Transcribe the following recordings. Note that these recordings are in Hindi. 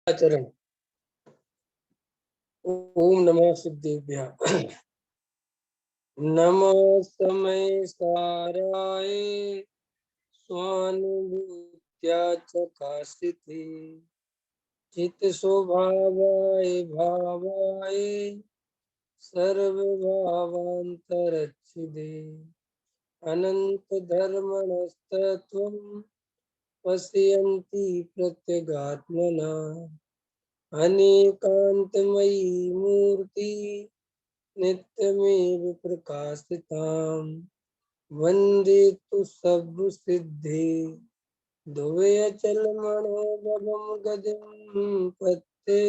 आचरण। ओम नमः सिद्धेभ्यः। नमो समय साराय स्वानुभूत्या चकाशिते चित स्वभावाय भावाय सर्वभावान्तरच्छिदे अनंत धर्मणस्तत्वं पश्यन्ति प्रत्यगात्मना अनेकांतमयी मूर्ति नित्यमेव प्रकाशिताम् वन्दे तु सर्वसिद्धे द्वयचलमणोभवं गदिं पत्ते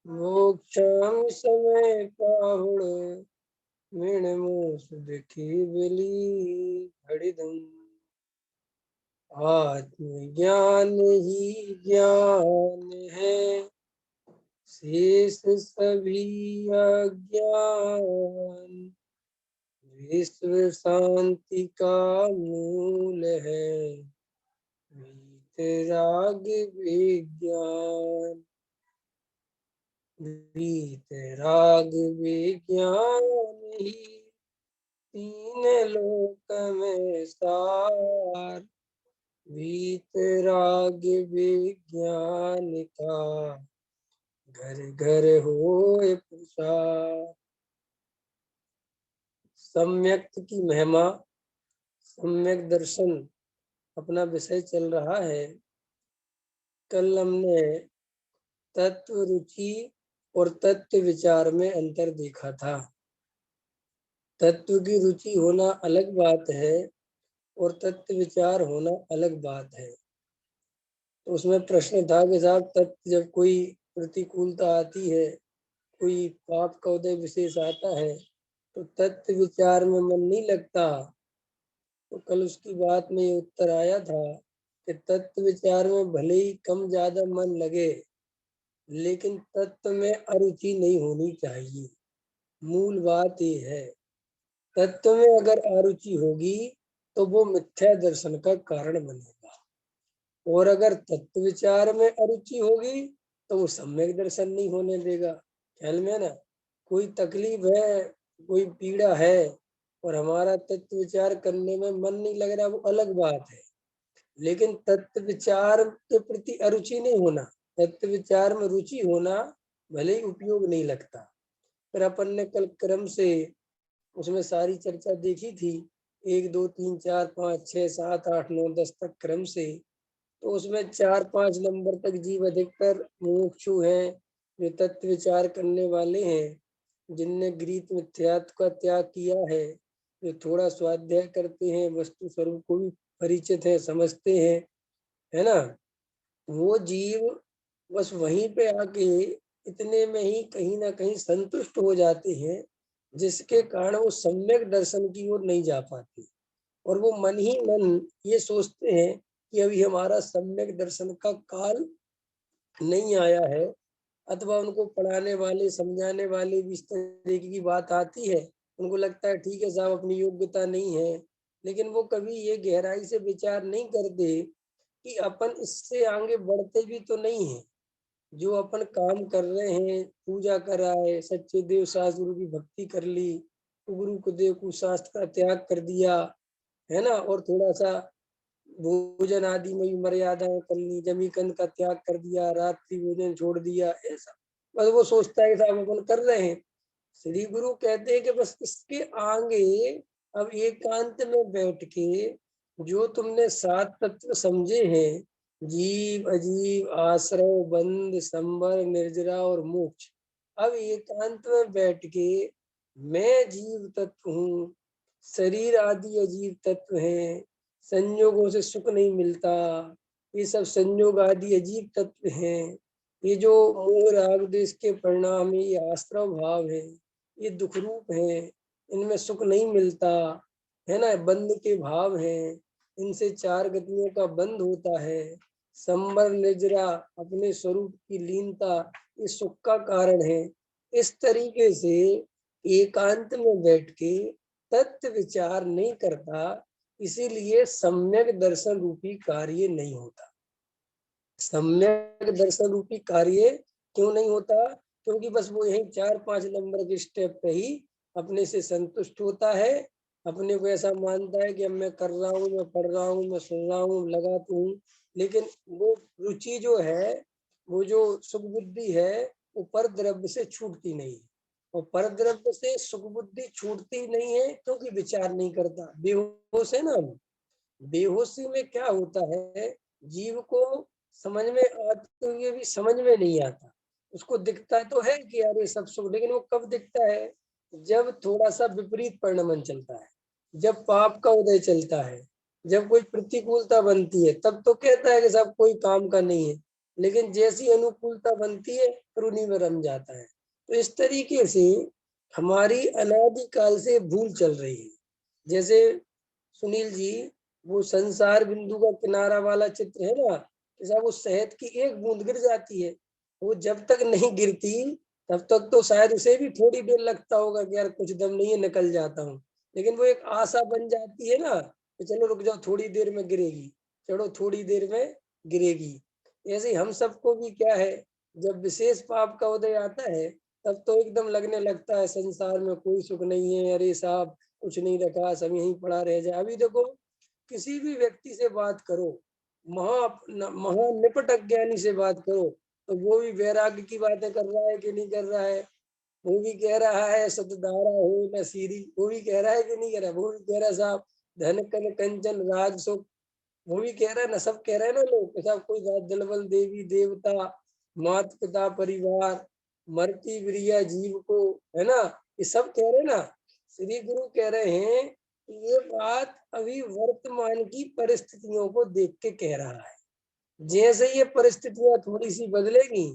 मोक्षामि समय पाहुण मीणमोसुदखी बलि घड़िदम्। आत्मज्ञान ही ज्ञान है शेष सभी अज्ञान विश्व शांति का मूल है वीतराग विज्ञान वीतराग विज्ञान ही तीन लोक में सार वीतराग विज्ञान का घर घर होए प्रसार। सम्यक्त की महिमा, सम्यक दर्शन अपना विषय चल रहा है। कल हमने तत्व रुचि और तत्व विचार में अंतर देखा था। तत्व की रुचि होना अलग बात है और तत्व विचार होना अलग बात है। तो उसमें प्रश्न था कि साहब तत्व जब कोई प्रतिकूलता आती है, कोई पाप का उदय विशेष आता है तो तत्व विचार में मन नहीं लगता। तो कल उसकी बात में ये उत्तर आया था कि तत्व विचार में भले ही कम ज्यादा मन लगे लेकिन तत्व में अरुचि नहीं होनी चाहिए। मूल बात ये है, तत्व में अगर अरुचि होगी तो वो मिथ्या दर्शन का कारण बनेगा और अगर तत्व विचार में अरुचि होगी तो वो सम्यक दर्शन नहीं होने देगा। ख्याल में ना, कोई तकलीफ है, कोई पीड़ा है और हमारा तत्व विचार करने में मन नहीं लग रहा, वो अलग बात है। लेकिन तत्व विचार के प्रति अरुचि नहीं होना, तत्व विचार में रुचि होना भले ही उपयोग नहीं लगता। फिर अपन ने कल क्रम से उसमें सारी चर्चा देखी थी, 1 2 3 4 5 6 7 8 9 10 तक क्रम से। तो उसमें 4 5 नंबर तक जीव अधिकतर मुमुक्षु हैं, जो तत्व विचार करने वाले हैं, जिनने गृहीत मिथ्यात्व का त्याग किया है, जो थोड़ा स्वाध्याय करते हैं, वस्तु स्वरूप को भी परिचित है, समझते हैं, है ना। वो जीव बस वहीं पे आके इतने में ही कहीं ना कहीं संतुष्ट हो जाते हैं, जिसके कारण वो सम्यक दर्शन की ओर नहीं जा पाते और वो मन ही मन ये सोचते हैं कि अभी हमारा सम्यक दर्शन का काल नहीं आया है। अथवा उनको पढ़ाने वाले समझाने वाले भी इस तरीके की बात आती है, उनको लगता है ठीक है साहब अपनी योग्यता नहीं है, लेकिन वो कभी ये गहराई से विचार नहीं करते कि अपन इससे आगे बढ़ते भी तो नहीं है। जो अपन काम कर रहे हैं, पूजा कर रहा है, सच्चे देव शास्त्र गुरु की भक्ति कर ली, गुरु को देव कुशास्त्र का त्याग कर दिया, है ना, और थोड़ा सा भोजन आदि में भी मर्यादाएं कर ली, जमी कंद का त्याग कर दिया, रात्रि भोजन छोड़ दिया, ऐसा बस वो सोचता है साहब अपन कर रहे हैं। श्री गुरु कहते हैं कि बस इसके आगे अब एकांत में बैठ के जो तुमने 7 तत्व समझे हैं, जीव अजीव आश्रव बंध संबर निर्जरा और मोक्ष, अब एकांत में बैठ के मैं जीव तत्व हूँ, शरीर आदि अजीव तत्व हैं, संयोगों से सुख नहीं मिलता, ये सब संयोग आदि अजीब तत्व हैं, ये जो मोह राग देश के परिणाम है, ये आश्रव भाव है, ये दुख रूप है, इनमें सुख नहीं मिलता, है ना, बंध के भाव हैं, इनसे 4 गतियों का बंध होता है, संबर निजरा अपने स्वरूप की लीनता ये सुख का कारण है। इस तरीके से एकांत में बैठ के तत्व विचार नहीं करता, इसीलिए सम्यक दर्शन रूपी कार्य नहीं होता। सम्यक दर्शन रूपी कार्य क्यों नहीं होता? क्योंकि बस वो यही 4-5 नंबर के स्टेप पे ही अपने से संतुष्ट होता है, अपने को ऐसा मानता है कि अब मैं कर रहा हूँ, मैं पढ़ रहा हूँ, मैं सुन रहा हूँ, लगा तो हूँ। लेकिन वो रुचि जो है, वो जो सुख बुद्धि है, वो पर द्रव्य से छूटती नहीं है। और पर द्रव्य से सुख बुद्धि छूटती नहीं है क्योंकि विचार नहीं करता, बेहोश है ना हम। बेहोशी में क्या होता है, जीव को समझ में आते हुए भी समझ में नहीं आता। उसको दिखता तो है कि यार ये सब सुख, लेकिन वो कब दिखता है? जब थोड़ा सा विपरीत परिणमन चलता है, जब पाप का उदय चलता है, जब कोई प्रतिकूलता बनती है, तब तो कहता है कि सब कोई काम का नहीं है। लेकिन जैसी अनुकूलता बनती है फिर उन्हीं में रम जाता है। तो इस तरीके से हमारी अनादिकाल से भूल चल रही है। जैसे सुनील जी, वो संसार बिंदु का किनारा वाला चित्र है ना, जैसा वो शहद की एक बूंद गिर जाती है, वो जब तक नहीं गिरती तब तक तो शायद उसे भी थोड़ी देर लगता होगा कि यार कुछ दम नहीं है, निकल जाता हूँ। लेकिन वो एक आशा बन जाती है ना कि चलो रुक जाओ, थोड़ी देर में गिरेगी, चलो थोड़ी देर में गिरेगी। ऐसे ही हम सबको भी क्या है, जब विशेष पाप का उदय आता है तब तो एकदम लगने लगता है संसार में कोई सुख नहीं है, अरे साहब कुछ नहीं रखा, सब यहीं पड़ा रह जाए। अभी देखो, किसी भी व्यक्ति से बात करो, महा निपट अज्ञानी से बात करो, तो वो भी वैराग्य की बातें कर रहा है कि नहीं कर रहा है? वो भी कह रहा है सतधारा हो न सीरी, वो भी कह रहा है कि नहीं कह रहा? वो भी कह रहा है साहब धन कन कंचन राज सुख, वो भी कह रहा है ना, सब कह रहे हैं ना लोग कि साहब कोई दलबल देवी देवता माता पिता परिवार मरती प्रिया जीव को, है ना, ये सब कह रहे हैं ना। श्री गुरु कह रहे हैं कि ये बात अभी वर्तमान की परिस्थितियों को देख के कह रहा है। जैसे ये परिस्थितियां थोड़ी सी बदलेगी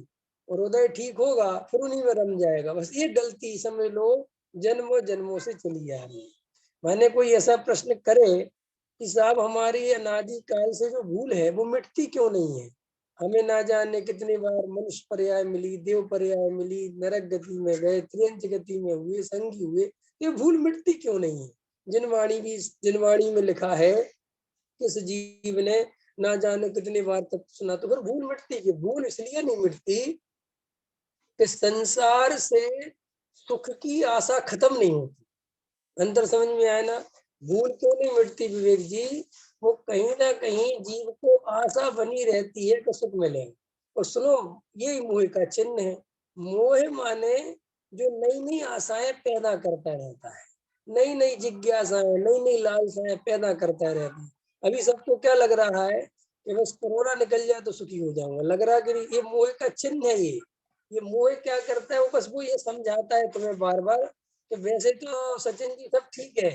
और उदय ठीक होगा, फिर उन्हीं में रम जाएगा। बस ये गलती समझ लो जन्मों जन्मों से चली आ रही है। मैंने कोई ऐसा प्रश्न करे कि साहब हमारी अनादि काल से जो भूल है वो मिटती क्यों नहीं है? हमें ना जाने कितनी बार मनुष्य पर्याय मिली, देव पर्याय मिली, नरक गति में गए, त्रियंच गति में हुए, संगी हुए, ये भूल मिटती क्यों नहीं है? जिनवाणी में लिखा है किस जीव ने ना जाने कितनी बार तक सुना, तो फिर भूल मिटती कि भूल इसलिए नहीं मिटती कि संसार से सुख की आशा खत्म नहीं होती। अंतर समझ में आया ना? भूल क्यों नहीं मिटती विवेक जी? वो कहीं ना कहीं जीव को आशा बनी रहती है कि सुख मिले। और सुनो, ये मोह का चिन्ह है। मोह माने जो नई नई आशाएं पैदा करता रहता है, नई नई जिज्ञासाएं, नई नई लालसाएं पैदा करता रहता है। अभी सबको क्या लग रहा है कि बस कोरोना निकल जाए तो सुखी हो जाऊंगा, लग रहा है कि नहीं? ये मोह का चिन्ह है। ये मोह क्या करता है, वो बस वो ये समझाता है तुम्हें बार बार कि वैसे तो सचिन जी सब ठीक है,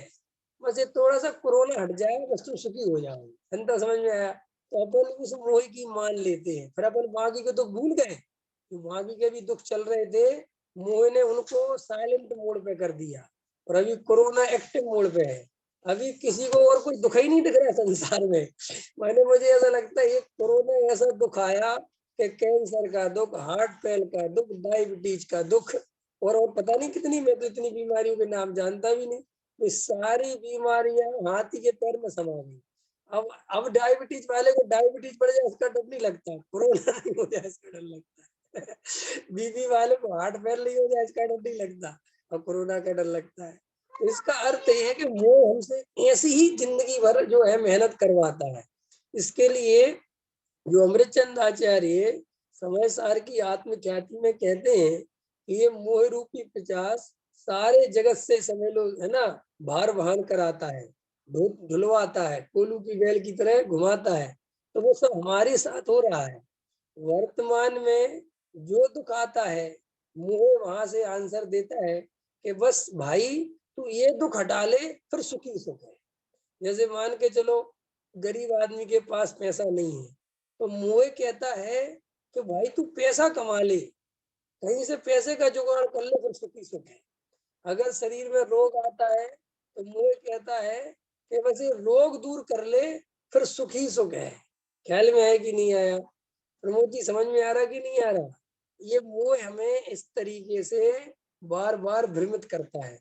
बस ये थोड़ा सा कोरोना हट जाए बस तुम सुखी हो जाओ। अंतर समझ में आया? तो अपन उस मोह की मान लेते हैं, फिर अपन बाकी के दुख भूल गए। तो बाकी के भी दुख चल रहे थे, मोह ने उनको साइलेंट मोड पे कर दिया और अभी कोरोना एक्टिव मोड पे है। अभी किसी को और कोई दुख ही नहीं दिख रहा है संसार में। मैंने मुझे ऐसा लगता है ये कोरोना ऐसा दुख आया कि कैंसर का दुख, हार्ट फेल का दुख, डायबिटीज का दुख, और पता नहीं कितनी, मैं तो इतनी बीमारियों के नाम जानता भी नहीं। ये सारी बीमारियां हाथी के पैर में समा गई। अब डायबिटीज वाले को डायबिटीज बढ़ जाए इसका डर नहीं लगता, कोरोना नहीं हो जाए इसका डर लगता है। बीपी वाले को हार्ट फेल नहीं हो जाए इसका डर नहीं लगता, और कोरोना का डर लगता है। तो इसका अर्थ ये है कि वो हमसे ऐसी ही जिंदगी भर जो है मेहनत करवाता है। इसके लिए जो अमृतचंद आचार्य समय सार की आत्मख्याति में कहते हैं कि ये मोह रूपी पिशाच सारे जगत से समझ लो, है ना, भार वहन कराता है, धुलवाता है, कोलू की बैल की तरह घुमाता है। तो वो सब हमारे साथ हो रहा है। वर्तमान में जो दुख आता है, मोह वहां से आंसर देता है कि बस भाई तू ये दुख हटा ले, फिर सुखी सुख है। जैसे मान के चलो गरीब आदमी के पास पैसा नहीं है, तो मोह कहता है कि भाई तू पैसा कमा ले, कहीं से पैसे का जुगाड़ कर ले, फिर सुखी सुख है। अगर शरीर में रोग आता है तो मोह कहता है कि बस ये रोग दूर कर ले, फिर सुखी सुख है। ख्याल में है कि नहीं आया? प्रमोद जी समझ में आ रहा कि नहीं आ रहा? ये मोह हमें इस तरीके से बार बार भ्रमित करता है।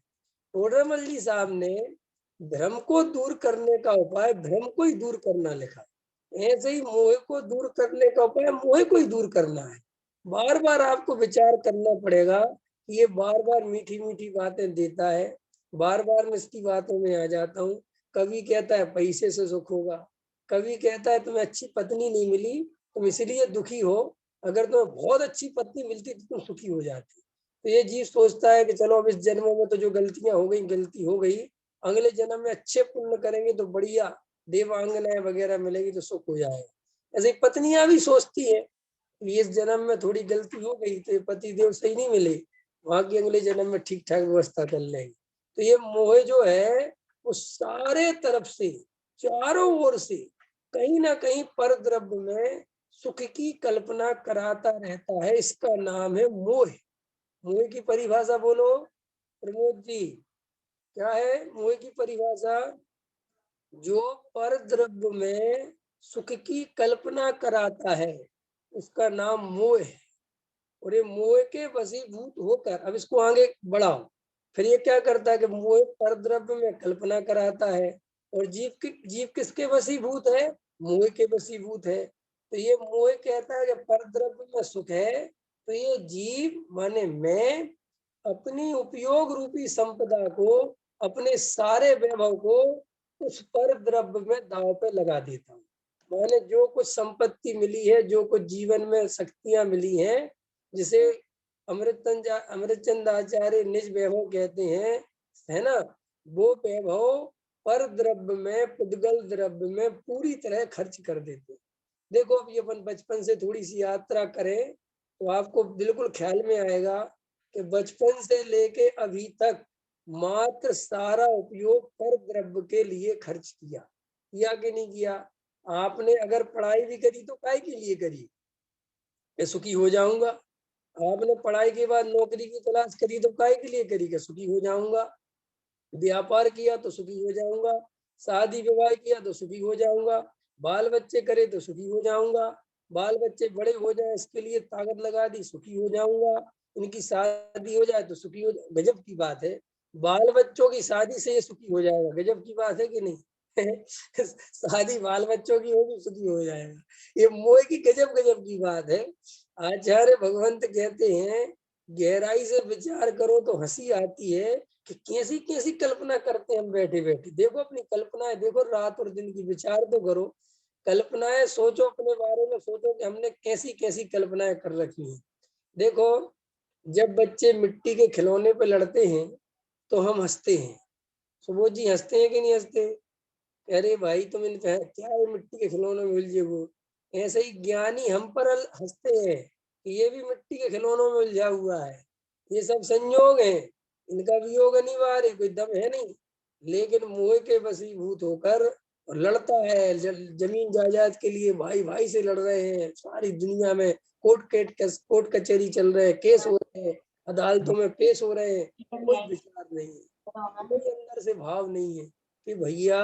टोडरमल जी साहब ने भ्रम को दूर करने का उपाय भ्रम को ही दूर करना लिखा। ऐसे ही मोह को दूर करने का उपाय मोह को ही दूर करना है। बार बार आपको विचार करना पड़ेगा कि ये बार बार मीठी मीठी बातें देता है, बार बार मैं इसकी बातों में आ जाता हूँ। कभी कहता है पैसे से सुख होगा, कभी कहता है तुम्हें अच्छी पत्नी नहीं मिली तुम इसलिए दुखी हो, अगर तुम्हें बहुत अच्छी पत्नी मिलती तो तुम सुखी हो जाती। तो ये जीव सोचता है कि चलो अब इस जन्म में तो जो गलतियां हो गई गलती हो गई, अगले जन्म में अच्छे पुण्य करेंगे तो बढ़िया देवांगनाएं वगैरह मिलेगी तो सुख हो जाएगा। ऐसे पत्नियां भी सोचती है कि इस जन्म में थोड़ी गलती हो गई तो पति देव सही नहीं मिले, वहां की अगले जन्म में ठीक ठाक व्यवस्था कर लेंगे। तो ये मोह जो है वो सारे तरफ से चारों ओर से कहीं ना कहीं पर द्रव्य में सुख की कल्पना कराता रहता है। इसका नाम है मोह। मोह की परिभाषा बोलो प्रमोद जी, क्या है मोह की परिभाषा? जो पर द्रव्य में सुख की कल्पना कराता है उसका नाम मोह है। और ये मोह के वशीभूत होकर, अब इसको आगे बढ़ाओ, फिर ये क्या करता है कि मोह पर द्रव्य में कल्पना कराता है और जीव किसके वशीभूत है? मोह के वशीभूत है। तो ये मोह कहता है कि पर द्रव्य में सुख है, तो ये जीव माने मैं अपनी उपयोग रूपी संपदा को, अपने सारे वैभव को उस पर द्रव्य में दांव पे लगा देता हूँ। माने जो कुछ संपत्ति मिली है, जो कुछ जीवन में शक्तियां मिली हैं, जिसे अमृतचंद आचार्य निज वैभव कहते हैं, है ना, वो वैभव पर द्रव्य में, पुद्गल द्रव्य में पूरी तरह खर्च कर देते हैं। देखो अब ये अपन बचपन से थोड़ी सी यात्रा करें तो आपको बिल्कुल ख्याल में आएगा कि बचपन से लेके अभी तक मात्र सारा उपयोग पर द्रव्य के लिए खर्च किया कि नहीं किया? आपने अगर पढ़ाई भी करी तो काय के लिए करी? मैं सुखी हो जाऊंगा। आपने पढ़ाई के बाद नौकरी की तलाश करी तो काय के लिए करी? कि सुखी हो जाऊंगा। व्यापार किया तो सुखी हो जाऊंगा। शादी विवाह किया तो सुखी हो जाऊंगा। बाल बच्चे करे तो सुखी हो जाऊंगा। बाल बच्चे बड़े हो जाए इसके लिए ताकत लगा दी, सुखी हो जाऊंगा। इनकी शादी हो जाए तो सुखी हो जाए। गजब की बात है, बाल बच्चों की शादी से ये सुखी हो जाएगा। गजब की बात है कि नहीं? शादी बाल बच्चों की होगी सुखी हो जाएगा। ये मोह की गजब गजब की बात है। आचार्य भगवंत कहते हैं गहराई से विचार करो तो हंसी आती है कि कैसी कैसी कल्पना करते हैं हम बैठे बैठे। देखो अपनी कल्पनाएं देखो, रात और दिन की विचार तो करो, कल्पनाएं सोचो, अपने बारे में सोचो कि हमने कैसी कैसी कल्पनाएं कर रखी हैं। देखो जब बच्चे मिट्टी के खिलौने पे लड़ते हैं तो हम हंसते हैं। सुबोध जी हंसते हैं कि नहीं हंसते? अरे भाई तुम इन क्या है मिट्टी के खिलौनों में उलझे हो। ऐसे ही ज्ञानी हम पर हंसते हैं कि ये भी मिट्टी के खिलौनों में उलझा हुआ है, ये सब संयोग है, इनका वियोग अनिवार्य, कोई दम है नहीं। लेकिन मोह के वशीभूत होकर और लड़ता है जमीन जायदाद के लिए, भाई भाई से लड़ रहे हैं सारी दुनिया में। कोर्ट कचहरी चल रहे हैं, केस हो रहे हैं, अदालतों में पेश हो रहे हैं, कोई विचार नहीं है, कोई अंदर से भाव नहीं है कि भैया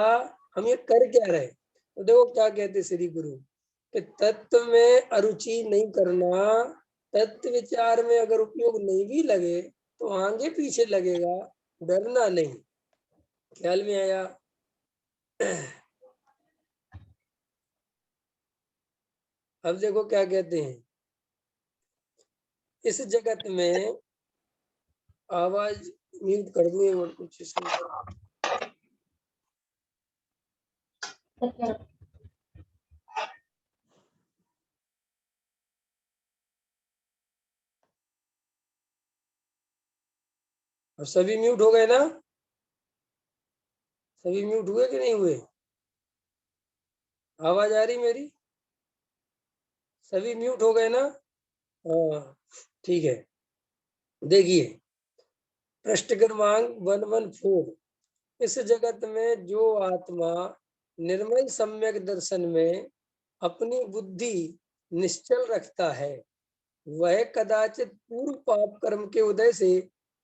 हम ये कर क्या रहे। तो देखो क्या कहते श्री गुरु कि तत्व में अरुचि नहीं करना, तत्व विचार में अगर उपयोग नहीं भी लगे तो आगे पीछे लगेगा, डरना नहीं। ख्याल में आया? अब देखो क्या कहते हैं, इस जगत में, आवाज म्यूट कर दूं एक मिनट कुछ इसमें। अब सभी म्यूट हो गए ना? सभी म्यूट हुए कि नहीं हुए? आवाज आ रही मेरी? सभी म्यूट हो गए ना? हाँ ठीक है। देखिए पृष्ठ क्रमांक 114, इस जगत में जो आत्मा निर्मल सम्यक दर्शन में अपनी बुद्धि निश्चल रखता है वह कदाचित पूर्व पाप कर्म के उदय से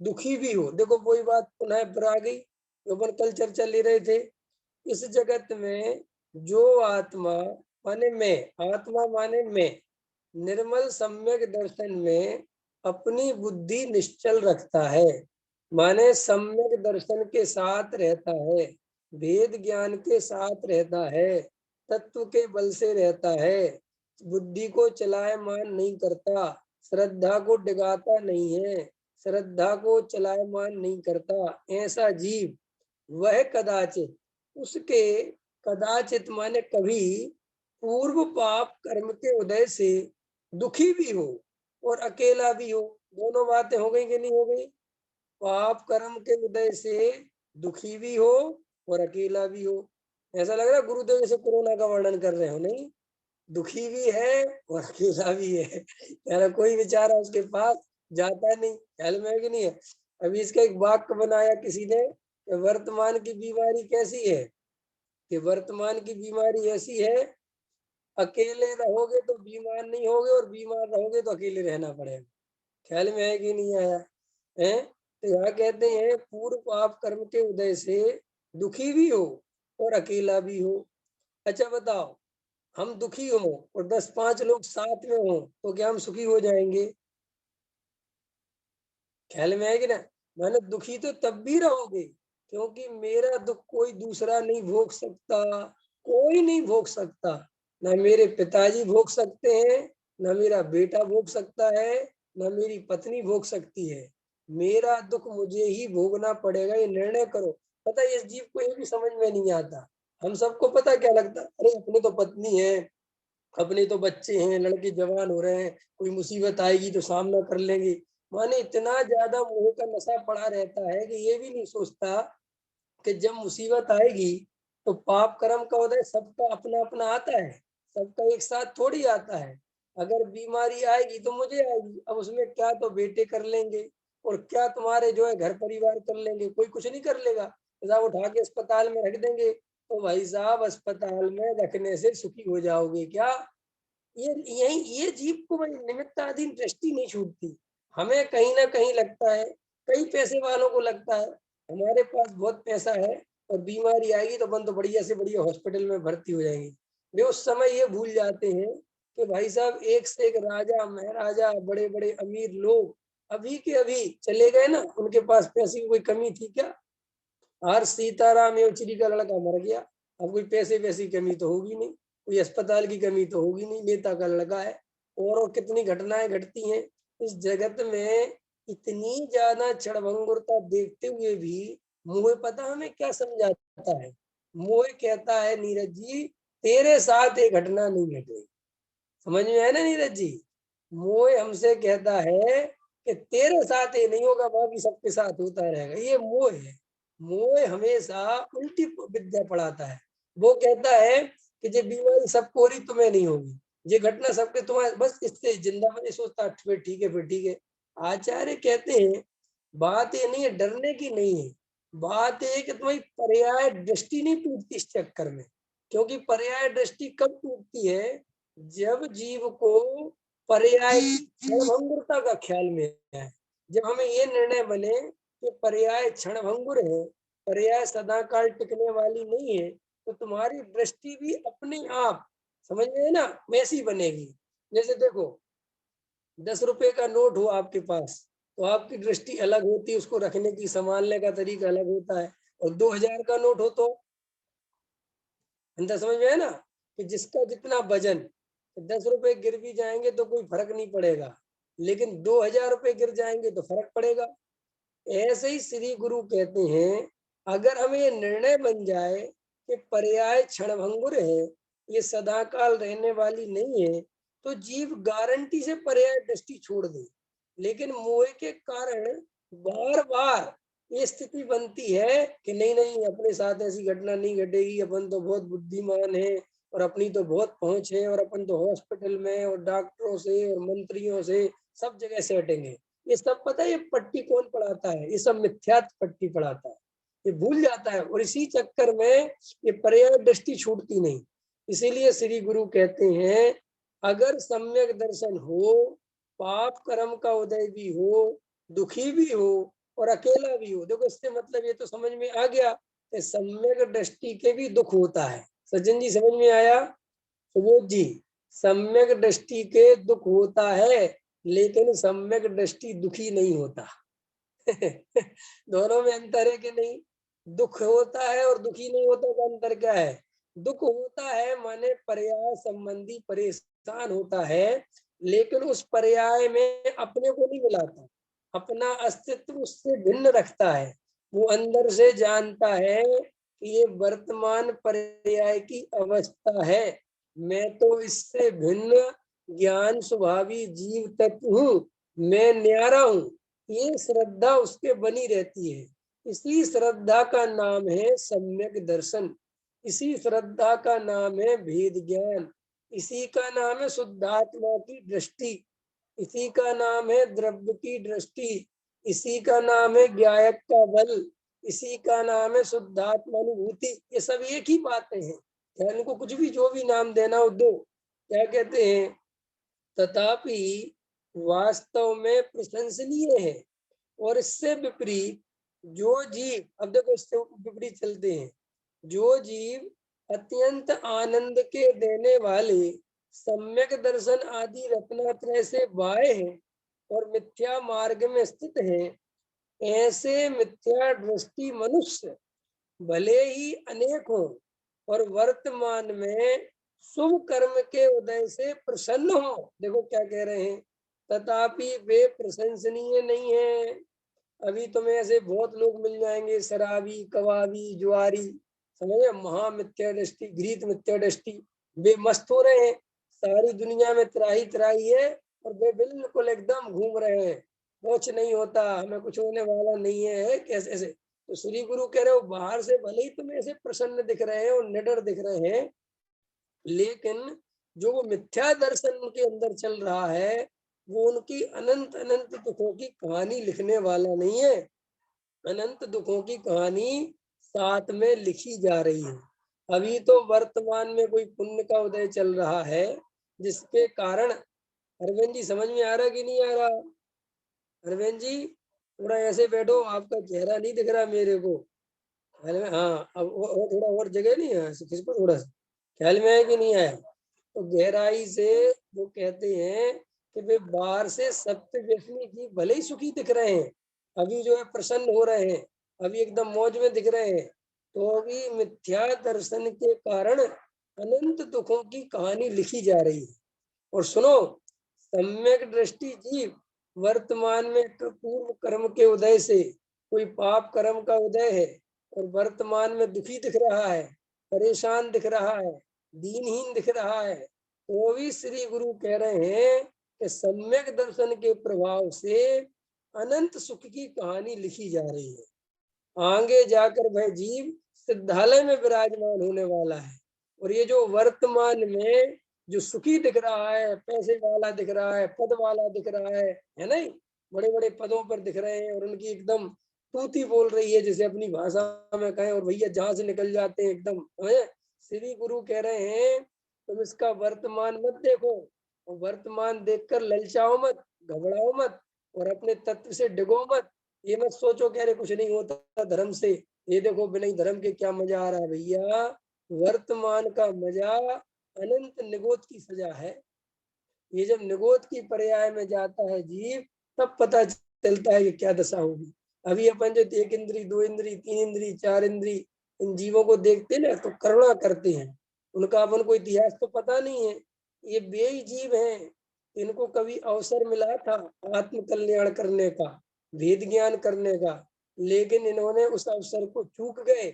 दुखी भी हो। देखो वही बात पुनः पर आ गई जो अपन कल चर्चा ले रहे थे। इस जगत में जो आत्मा माने मैं, आत्मा माने मैं, निर्मल सम्यक दर्शन में अपनी बुद्धि निश्चल रखता है, माने सम्यक दर्शन के साथ रहता है, वेद ज्ञान के साथ रहता है, तत्व के बल से रहता है, बुद्धि को चलायमान नहीं करता, श्रद्धा को डिगाता नहीं है, श्रद्धा को चलायमान नहीं करता, ऐसा जीव वह कदाचित, उसके कदाचित माने कभी, पूर्व पाप कर्म के उदय से दुखी भी हो और अकेला भी हो। दोनों बातें हो गई कि नहीं हो गई? पाप कर्म के उदय से दुखी भी हो और अकेला भी हो। ऐसा लग रहा है गुरुदेव जैसे कोरोना का वर्णन कर रहे हो, नहीं? दुखी भी है और अकेला भी है। यार कोई बेचारा उसके पास जाता नहीं, ख्याल में है कि नहीं है? अभी इसका एक वाक्य बनाया किसी ने, वर्तमान की बीमारी कैसी है, कि वर्तमान की बीमारी ऐसी है, अकेले रहोगे तो बीमार नहीं होगे और बीमार रहोगे तो अकेले रहना पड़ेगा। ख्याल में है कि नहीं आया है? तो यहाँ कहते हैं पूर्व पाप कर्म के उदय से दुखी भी हो और अकेला भी हो। अच्छा बताओ, हम दुखी हो और 10-5 लोग साथ में हो तो क्या हम सुखी हो जाएंगे? ख्याल में है कि ना? मैंने दुखी तो तब भी रहोगे, क्योंकि मेरा दुख कोई दूसरा नहीं भोग सकता, कोई नहीं भोग सकता। ना मेरे पिताजी भोग सकते हैं, ना मेरा बेटा भोग सकता है, ना मेरी पत्नी भोग सकती है। मेरा दुख मुझे ही भोगना पड़ेगा, ये निर्णय करो। पता है इस जीव को ये भी समझ में नहीं आता। हम सबको पता क्या लगता, अरे अपने तो पत्नी है, अपने तो बच्चे हैं, लड़के जवान हो रहे हैं, कोई मुसीबत आएगी तो सामना कर लेंगे। माने इतना ज्यादा मोह का नशा पड़ा रहता है कि ये भी नहीं सोचता कि जब मुसीबत आएगी तो पाप कर्म का उदय सबका अपना अपना आता है, सबका एक साथ थोड़ी आता है। अगर बीमारी आएगी तो मुझे आएगी, अब उसमें क्या तो बेटे कर लेंगे और क्या तुम्हारे जो है घर परिवार कर लेंगे, कोई कुछ नहीं कर लेगा। साहब उठा के अस्पताल में रख देंगे, तो भाई साहब अस्पताल में रखने से सुखी हो जाओगे क्या? ये यही ये जीव को भाई निमित्ताधीन दृष्टि नहीं छूटती। हमें कहीं ना कहीं लगता है, कई पैसे वालों को लगता है हमारे पास बहुत पैसा है और बीमारी आएगी तो अपन तो बढ़िया से बढ़िया हॉस्पिटल में भर्ती हो जाएंगे। वे उस समय ये भूल जाते हैं कि भाई साहब एक से एक राजा महाराजा बड़े बड़े अमीर लोग अभी के अभी चले गए ना, उनके पास पैसे की कोई कमी थी क्या? हर सीताराम येचुरी का लड़का मर गया, अब कोई पैसे वैसी कमी तो होगी नहीं, कोई अस्पताल की कमी तो होगी नहीं, नेता का लड़का है। और कितनी घटनाएं घटती हैं इस जगत में। इतनी ज्यादा क्षणभंगुरता देखते हुए भी मोह पता हमें क्या समझाता है? मोह कहता है नीरज जी, तेरे साथ ये घटना नहीं घटेगी। समझ में है ना नीरज जी? मोह हमसे कहता है कि तेरे साथ ये नहीं होगा, बाकी सबके साथ होता रहेगा। ये मोह है। मोह हमेशा उल्टी विद्या पढ़ाता है। वो कहता है कि ये बीमारी सबको हो रही, तुम्हें नहीं होगी, ये घटना सबके तुम्हारे, बस इससे जिंदा बने सोचता फिर ठीक है, फिर ठीक है। आचार्य कहते हैं बात ये नहीं है, डरने की नहीं है, बात ये है कि तुम्हारी पर्याय दृष्टि नहीं टूटती इस चक्कर में। क्योंकि पर्याय दृष्टि कब टूटती है? जब जीव को पर्याय क्षणभंगुरता का ख्याल में है, जब हमें ये निर्णय बने कि पर्याय क्षणभंगुर है, पर्याय सदाकाल टिकने वाली नहीं है, तो तुम्हारी दृष्टि भी अपने आप, समझ में है ना, वैसी बनेगी। जैसे देखो 10 रुपए का नोट हो आपके पास, तो आपकी दृष्टि अलग होती है, उसको रखने की संभालने का तरीका अलग होता है। और 2000 का नोट हो तो अंदर समझ में है ना, कि जिसका जितना वजन, 10 रुपए गिर भी जाएंगे तो कोई फर्क नहीं पड़ेगा, लेकिन 2000 रुपए गिर जाएंगे तो फर्क पड़ेगा। ऐसे ही श्री गुरु कहते हैं, अगर हमें ये निर्णय बन जाए कि पर्याय क्षणभंगुर है, ये सदाकाल रहने वाली नहीं है, तो जीव गारंटी से पर्याय दृष्टि छोड़ दे। लेकिन मोह के कारण बार बार ये स्थिति बनती है कि नहीं नहीं अपने साथ ऐसी घटना नहीं घटेगी, अपन तो बहुत बुद्धिमान है और अपनी तो बहुत पहुंच है और अपन तो हॉस्पिटल में और डॉक्टरों से और मंत्रियों से सब जगह सेटेंगे। ये सब पता है ये पट्टी कौन पढ़ाता है? ये सब मिथ्यात्व पट्टी पढ़ाता है, ये भूल जाता है और इसी चक्कर में ये पर्याय दृष्टि छूटती नहीं। इसीलिए श्री गुरु कहते हैं अगर सम्यक दर्शन हो, पाप कर्म का उदय भी हो, दुखी भी हो और अकेला भी हो, देखो इससे मतलब ये तो समझ में आ गया कि सम्यक दृष्टि के भी दुख होता है। सज्जन जी समझ में आया? सुबोध जी, सम्यक दृष्टि के दुख होता है, लेकिन सम्यक दृष्टि दुखी नहीं होता। दोनों में अंतर है कि नहीं? दुख होता है और दुखी नहीं होता का अंतर क्या है? दुख होता है माने पर्याय संबंधी परेशान होता है, लेकिन उस पर्याय में अपने को नहीं मिलाता, अपना अस्तित्व उससे भिन्न रखता है। वो अंदर से जानता है कि ये वर्तमान पर्याय की अवस्था है, मैं तो इससे भिन्न ज्ञान स्वभावी जीव तत्व हूँ, मैं न्यारा हूँ। ये श्रद्धा उसके बनी रहती है। इसी श्रद्धा का नाम है सम्यक दर्शन। इसी श्रद्धा का नाम है भेद ज्ञान। इसी का नाम है शुद्धात्मा की दृष्टि। इसी का नाम है द्रव्य की दृष्टि। इसी का नाम है ज्ञायक का बल। इसी का नाम है शुद्धात्मानुभूति। ये सब एक ही बातें हैं, क्या इनको कुछ भी जो भी नाम देना हो दो। क्या कहते हैं, तथापि वास्तव में प्रशंसनीय है। और इससे विपरीत जो जीव, अब देखो इससे विपरीत चलते हैं, जो जीव अत्यंत आनंद के देने वाले सम्यक दर्शन आदि रत्नात्रय से बाहे हैं और मिथ्या मार्ग में स्थित हैं, ऐसे मिथ्या दृष्टि मनुष्य भले ही अनेक हो और वर्तमान में शुभ कर्म के उदय से प्रसन्न हो। देखो क्या कह रहे हैं, तथापि वे प्रशंसनीय नहीं है। अभी तुम्हें ऐसे बहुत लोग मिल जाएंगे, शराबी, कबाबी, जुआरी, समझे, महामिथ्या दृष्टि, घृत मिथ्या दृष्टि, वे मस्त हो रहे हैं, सारी दुनिया में त्राही त्राही है और वे बिल्कुल एकदम घूम रहे हैं, कुछ नहीं होता, हमें कुछ होने वाला नहीं है, कैसे ऐसे। तो श्री गुरु कह रहे हो बाहर से भले ही तुम्हें ऐसे प्रसन्न दिख रहे हैं और निडर दिख रहे हैं, लेकिन जो वो मिथ्या दर्शन उनके अंदर चल रहा है, वो उनकी अनंत अनंत दुखों की कहानी लिखने वाला नहीं है। अनंत दुखों की कहानी साथ में लिखी जा रही है। अभी तो वर्तमान में कोई पुण्य का उदय चल रहा है, जिसके कारण, अरविंद जी समझ में आ रहा कि नहीं आ रहा? अरविंद जी थोड़ा ऐसे बैठो, आपका चेहरा नहीं दिख रहा मेरे को। ख्याल में, हाँ अब थोड़ा और जगह नहीं है, खिसको थोड़ा सा, ख्याल में है कि नहीं आया? तो गहराई से वो कहते हैं कि वे बाहर से सत्य व्यसनी जी भले ही सुखी दिख रहे हैं, अभी जो है प्रसन्न हो रहे हैं, अभी एकदम मौज में दिख रहे हैं, तो अभी मिथ्या दर्शन के कारण अनंत दुखों की कहानी लिखी जा रही है। और सुनो, सम्यक दृष्टि जीव वर्तमान में पूर्व कर्म के उदय से कोई पाप कर्म का उदय है और वर्तमान में दुखी दिख रहा है, परेशान दिख रहा है, दीनहीन दिख रहा है, तो भी श्री गुरु कह रहे हैं कि सम्यक दर्शन के प्रभाव से अनंत सुख की कहानी लिखी जा रही है। आगे जाकर वह जीव सिद्धालय में विराजमान होने वाला है। और ये जो वर्तमान में जो सुखी दिख रहा है, पैसे वाला दिख रहा है, पद वाला दिख रहा है नहीं, बड़े बड़े पदों पर दिख रहे हैं और उनकी एकदम तूती बोल रही है, जैसे अपनी भाषा में कहें, और भैया जहां से निकल जाते हैं एकदम। श्री गुरु कह रहे हैं तुम इसका वर्तमान मत देखो, और वर्तमान देखकर ललचाओ मत, घबराओ मत, और अपने तत्व से डिगो मत। ये मत सोचो कह रहे कुछ नहीं होता धर्म से, ये देखो बिना धर्म के क्या मजा आ रहा है। भैया वर्तमान का मजा अनंत निगोद की सजा है। ये जब निगोद की पर्याय में जाता है जीव, तब पता चलता है कि क्या दशा होगी। अभी अपन जो एक इंद्री, दो इंद्री, तीन इंद्री, चार इंद्री, इन जीवों को देखते ना तो करुणा करते हैं, उनका अपन को इतिहास तो पता नहीं है। ये बेई जीव हैं, इनको कभी अवसर मिला था आत्म कल्याण करने का, भेद ज्ञान करने का, लेकिन इन्होंने उस अवसर को चूक गए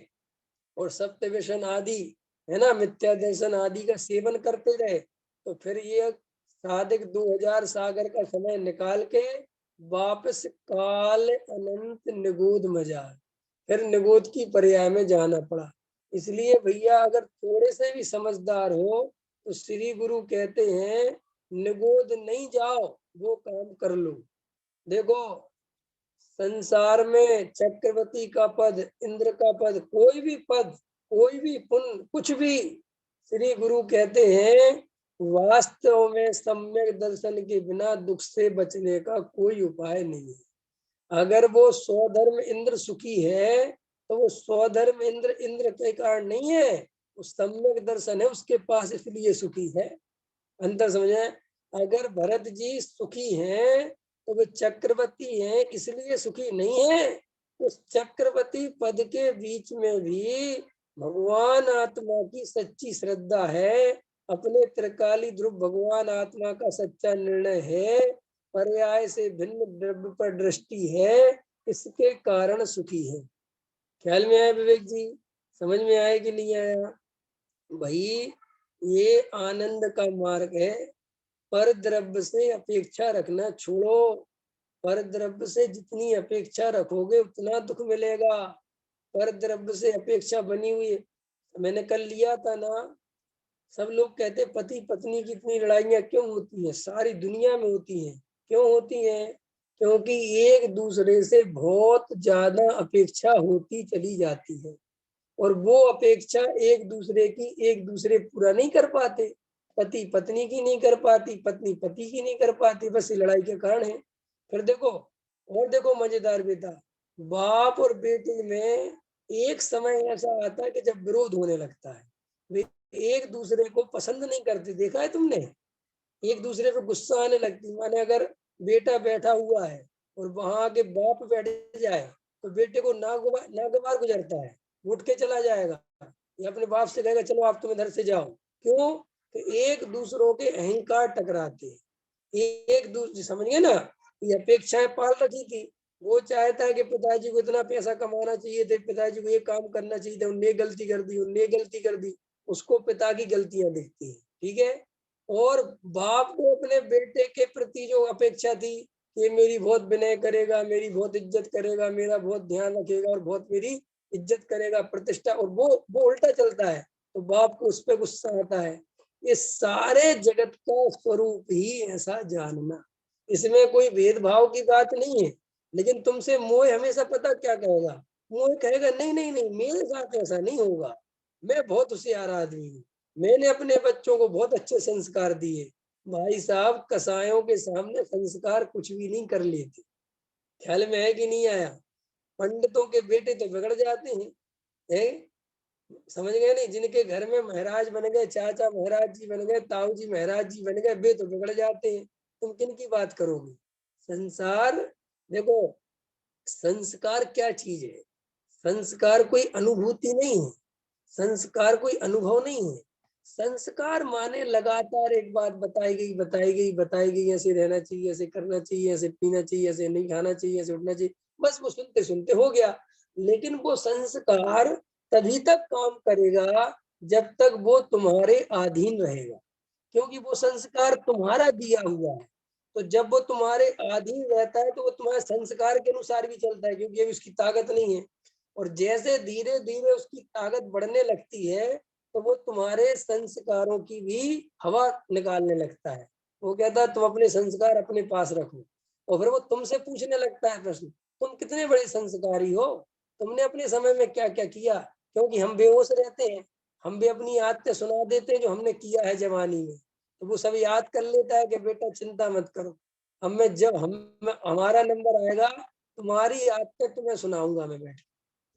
और सत्य व्यसन आदि, है ना, मिथ्या दर्शन आदि का सेवन करते रहे। तो फिर ये सादिक 2000 सागर का समय निकाल के वापस काल अनंत निगोद मजा, फिर निगोद की पर्याय में जाना पड़ा। इसलिए भैया अगर थोड़े से भी समझदार हो तो श्री गुरु कहते हैं निगोद नहीं जाओ, वो काम कर लो। देखो संसार में चक्रवर्ती का पद, इंद्र का पद, कोई भी पद, कोई भी पुण्य, कुछ भी, श्री गुरु कहते हैं वास्तव में सम्यक दर्शन के बिना दुख से बचने का कोई उपाय नहीं है। अगर वो स्वधर्म इंद्र सुखी है तो वो स्वधर्म इंद्र इंद्र के कारण नहीं है, वो सम्यक दर्शन है उसके पास, इसलिए सुखी है। अंतर समझे? अगर भरत जी सुखी हैं तो वे चक्रवर्ती हैं इसलिए सुखी नहीं है। उस चक्रवर्ती पद के बीच में भी भगवान आत्मा की सच्ची श्रद्धा है, अपने त्रिकाली ध्रुव भगवान आत्मा का सच्चा निर्णय है, पर्याय से भिन्न द्रव्य पर दृष्टि है, इसके कारण सुखी है। ख्याल में आया विवेक जी? समझ में आया कि नहीं आया? भाई ये आनंद का मार्ग है। पर द्रव्य से अपेक्षा रखना छोड़ो। पर द्रव्य से जितनी अपेक्षा रखोगे उतना दुख मिलेगा। पर द्रव्य से अपेक्षा बनी हुई है। मैंने कल लिया था ना, सब लोग कहते पति पत्नी की इतनी लड़ाइयां क्यों होती हैं? सारी दुनिया में होती हैं। क्यों होती हैं? क्योंकि एक दूसरे से बहुत ज्यादा अपेक्षा होती चली जाती है, और वो अपेक्षा एक दूसरे की एक दूसरे पूरा नहीं कर पाते। पति पत्नी की नहीं कर पाती, पत्नी पति की नहीं कर पाती, बस ये लड़ाई के कारण है। फिर देखो, और देखो मजेदार बेटा, बाप और बेटे में एक समय ऐसा आता है कि जब विरोध होने लगता है, वे एक दूसरे को पसंद नहीं करते। देखा है तुमने? एक दूसरे पे गुस्सा आने लगती। माने अगर बेटा बैठा हुआ है और वहां आके बाप बैठ जाए, तो बेटे को नागवार गुजरता है, उठ के चला जाएगा या अपने बाप से कहेगा चलो आप तुम इधर से जाओ। क्यों? कि एक दूसरों के अहंकार टकराते हैं। एक दूसरे, समझिए ना, ये अपेक्षाएं पाल रखी थी। वो चाहता है कि पिताजी को इतना पैसा कमाना चाहिए थे, पिताजी को ये काम करना चाहिए था, उनने गलती कर दी, उनने गलती कर दी। उसको पिता की गलतियां दिखती है, ठीक है। और बाप को अपने बेटे के प्रति जो अपेक्षा थी, ये मेरी बहुत विनय करेगा, मेरी बहुत इज्जत करेगा, मेरा बहुत ध्यान रखेगा और बहुत मेरी इज्जत करेगा, प्रतिष्ठा, और वो उल्टा चलता है, तो बाप को उस पर गुस्सा आता है। ये सारे जगत का स्वरूप ही ऐसा जानना, इसमें कोई भेदभाव की बात नहीं है। लेकिन तुमसे मोह हमेशा पता क्या कहेगा? मोह कहेगा नहीं नहीं नहीं, मेरे साथ ऐसा नहीं होगा, मैं बहुत होशियार आदमी हूँ, मैंने अपने बच्चों को बहुत अच्छे संस्कार दिए। भाई साहब, कसायों के सामने संस्कार कुछ भी नहीं कर लेते। ख्याल में है कि नहीं आया? पंडितों के बेटे तो बिगड़ जाते हैं, है? समझ गए नहीं? जिनके घर में महाराज बन गए, चाचा महाराज जी बन गए, ताऊ जी महाराज जी बन गए, वे तो बिगड़ जाते हैं। तुम किन की बात करोगे? संसार, देखो, संस्कार क्या चीज है? संस्कार कोई अनुभूति नहीं है, संस्कार कोई अनुभव नहीं है। संस्कार माने लगातार एक बात बताई गई बताई गई बताई गई, ऐसे रहना चाहिए, ऐसे करना चाहिए, ऐसे पीना चाहिए, ऐसे नहीं खाना चाहिए, ऐसे उठना चाहिए, बस वो सुनते सुनते हो गया। लेकिन वो संस्कार तभी तक काम करेगा जब तक वो तुम्हारे अधीन रहेगा, क्योंकि वो संस्कार तुम्हारा दिया हुआ है। तो जब वो तुम्हारे अधीन रहता है तो वो तुम्हारे संस्कार के अनुसार भी चलता है, क्योंकि अभी उसकी ताकत नहीं है। और जैसे धीरे धीरे उसकी ताकत बढ़ने लगती है, तो वो तुम्हारे संस्कारों की भी हवा निकालने लगता है। वो कहता है तुम अपने संस्कार अपने पास रखो, और फिर वो तुमसे पूछने लगता है प्रश्न, तुम कितने बड़े संस्कारी हो, तुमने अपने समय में क्या क्या किया? क्योंकि हम बेहोश रहते हैं, हम भी अपनी आदतें सुना देते हैं जो हमने किया है जवानी में, तो वो सब याद कर लेता है कि बेटा चिंता मत करो, अब मैं जब हमारा नंबर आएगा, तुम्हारी आदतें तुम्हें सुनाऊंगा मैं बैठ।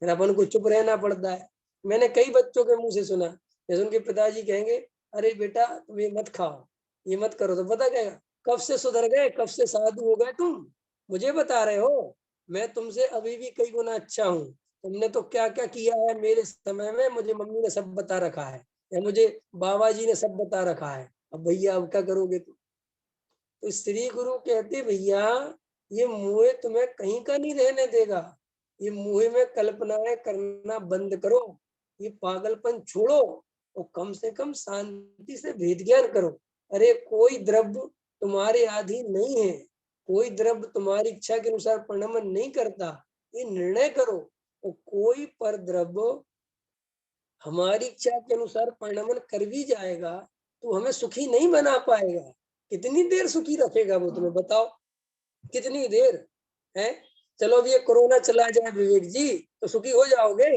फिर अपन को चुप रहना पड़ता है। मैंने कई बच्चों के मुंह से सुना, जैसे उनके पिताजी कहेंगे अरे बेटा तुम ये मत खाओ, ये मत करो, तो पता क्या, कब से सुधर गए, कब से साधु हो गए तुम, मुझे बता रहे हो? मैं तुमसे अभी भी कई गुना अच्छा हूँ। तुमने तो क्या क्या किया है मेरे समय में, मुझे मम्मी ने सब बता रखा है, या मुझे बाबा जी ने सब बता रखा है। अब भैया अब क्या करोगे तुम? तो श्री गुरु कहते भैया, ये मुँह तुम्हें कहीं का नहीं रहने देगा, ये मुँह में कल्पनाएं करना बंद करो, ये पागलपन छोड़ो, और कम से कम शांति से भेद ज्ञान करो। अरे कोई द्रव्य तुम्हारे अधीन नहीं है, कोई द्रव्य तुम्हारी इच्छा के अनुसार परिणमन नहीं करता, ये निर्णय करो। और कोई पर द्रव्य हमारी इच्छा के अनुसार परिणमन कर भी जाएगा तो हमें सुखी नहीं बना पाएगा। कितनी देर सुखी रखेगा वो, तुम्हें बताओ, कितनी देर है? चलो अब ये कोरोना चला जाए विवेक जी, तो सुखी हो जाओगे?